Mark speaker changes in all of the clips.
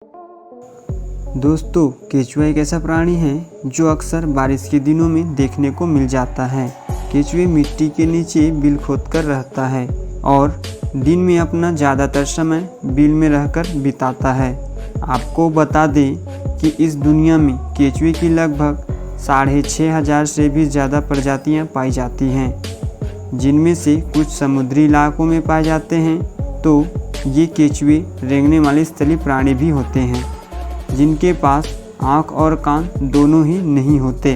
Speaker 1: दोस्तों, केंचुआ एक ऐसा प्राणी है जो अक्सर बारिश के दिनों में देखने को मिल जाता है। केंचुए मिट्टी के नीचे बिल खोदकर रहता है और दिन में अपना ज़्यादातर समय बिल में रहकर बिताता है। आपको बता दें कि इस दुनिया में केंचुए की लगभग 6,500 से भी ज़्यादा प्रजातियां पाई जाती हैं, जिनमें से कुछ समुद्री इलाकों में पाए जाते हैं। तो ये केंचुए रेंगने वाले स्थलीय प्राणी भी होते हैं, जिनके पास आँख और कान दोनों ही नहीं होते।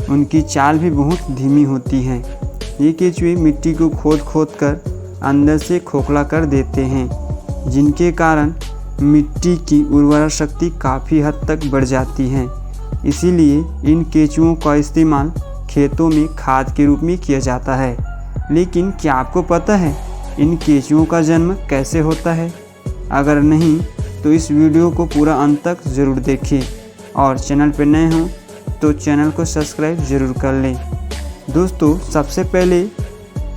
Speaker 1: उनकी चाल भी बहुत धीमी होती है। ये केंचुए मिट्टी को खोद कर अंदर से खोखला कर देते हैं, जिनके कारण मिट्टी की उर्वरा शक्ति काफ़ी हद तक बढ़ जाती है। इसीलिए इन केंचुओं का इस्तेमाल खेतों में खाद के रूप में किया जाता है। लेकिन क्या आपको पता है इन केंचुओं का जन्म कैसे होता है? अगर नहीं तो इस वीडियो को पूरा अंत तक ज़रूर देखें और चैनल पर नए हों तो चैनल को सब्सक्राइब ज़रूर कर लें। दोस्तों, सबसे पहले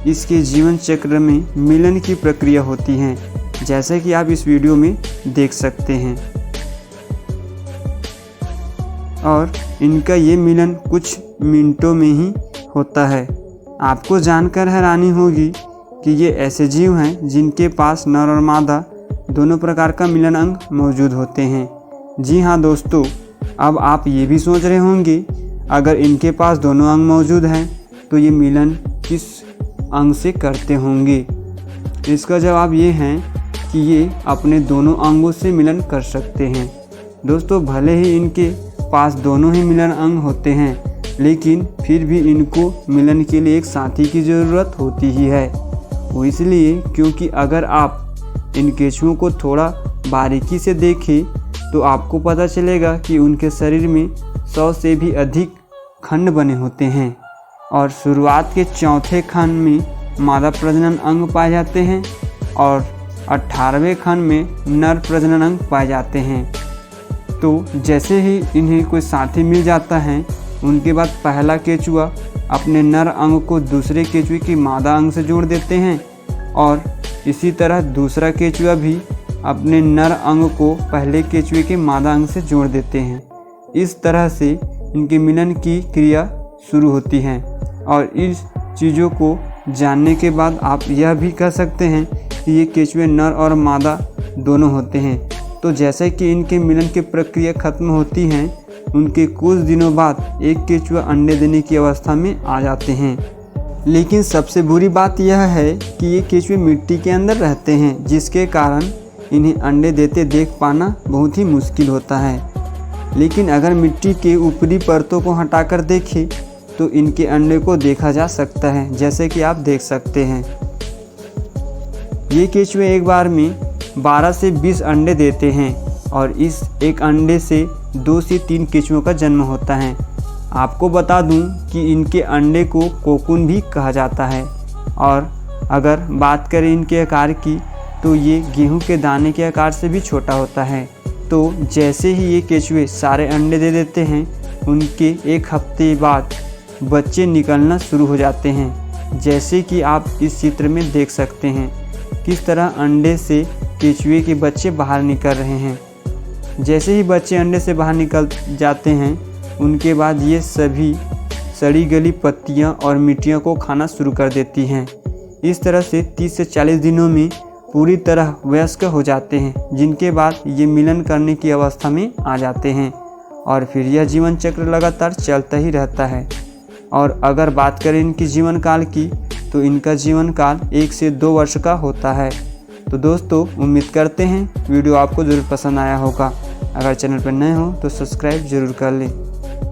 Speaker 1: इसके जीवन चक्र में मिलन की प्रक्रिया होती है, जैसा कि आप इस वीडियो में देख सकते हैं। और इनका ये मिलन कुछ मिनटों में ही होता है। आपको जानकर हैरानी होगी कि ये ऐसे जीव हैं जिनके पास नर और मादा दोनों प्रकार का मिलन अंग मौजूद होते हैं। जी हाँ दोस्तों, अब आप ये भी सोच रहे होंगे अगर इनके पास दोनों अंग मौजूद हैं तो ये मिलन किस अंग से करते होंगे? इसका जवाब ये है कि ये अपने दोनों अंगों से मिलन कर सकते हैं। दोस्तों, भले ही इनके पास दोनों ही मिलन अंग होते हैं, लेकिन फिर भी इनको मिलन के लिए एक साथी की ज़रूरत होती ही है। वो इसलिए क्योंकि अगर आप इन केंचुओं को थोड़ा बारीकी से देखें तो आपको पता चलेगा कि उनके शरीर में 100 से भी अधिक खंड बने होते हैं और शुरुआत के चौथे खंड में मादा प्रजनन अंग पाए जाते हैं और 18वें खंड में नर प्रजनन अंग पाए जाते हैं। तो जैसे ही इन्हें कोई साथी मिल जाता है, उनके बाद पहला केंचुआ अपने नर अंग को दूसरे केंचुए की मादा अंग से जोड़ देते हैं और इसी तरह दूसरा केंचुआ भी अपने नर अंग को पहले केंचुए के मादा अंग से जोड़ देते हैं। इस तरह से इनके मिलन की क्रिया शुरू होती है और इस चीज़ों को जानने के बाद आप यह भी कह सकते हैं कि ये केंचुए नर और मादा दोनों होते हैं। तो जैसे कि इनके मिलन की प्रक्रिया खत्म होती है, उनके कुछ दिनों बाद एक केंचुआ अंडे देने की अवस्था में आ जाते हैं। लेकिन सबसे बुरी बात यह है कि ये केंचुए मिट्टी के अंदर रहते हैं, जिसके कारण इन्हें अंडे देते देख पाना बहुत ही मुश्किल होता है। लेकिन अगर मिट्टी के ऊपरी परतों को हटाकर देखें तो इनके अंडे को देखा जा सकता है, जैसे कि आप देख सकते हैं। ये केंचुए एक बार में 12 से 20 अंडे देते हैं और इस एक अंडे से 2 से 3 केंचुओं का जन्म होता है। आपको बता दूं कि इनके अंडे को कोकून भी कहा जाता है। और अगर बात करें इनके आकार की तो ये गेहूं के दाने के आकार से भी छोटा होता है। तो जैसे ही ये केंचुए सारे अंडे दे देते हैं, उनके एक हफ्ते बाद बच्चे निकलना शुरू हो जाते हैं, जैसे कि आप इस चित्र में देख सकते हैं किस तरह अंडे से केंचुए के बच्चे बाहर निकल रहे हैं। जैसे ही बच्चे अंडे से बाहर निकल जाते हैं, उनके बाद ये सभी सड़ी गली पत्तियां और मिट्टियों को खाना शुरू कर देती हैं। इस तरह से 30 से 40 दिनों में पूरी तरह वयस्क हो जाते हैं, जिनके बाद ये मिलन करने की अवस्था में आ जाते हैं और फिर यह जीवन चक्र लगातार चलता ही रहता है। और अगर बात करें इनकी जीवन काल की तो इनका जीवन काल 1 से 2 वर्ष का होता है। तो दोस्तों, उम्मीद करते हैं वीडियो आपको ज़रूर पसंद आया होगा। अगर चैनल पर नए हो तो सब्सक्राइब ज़रूर कर लें।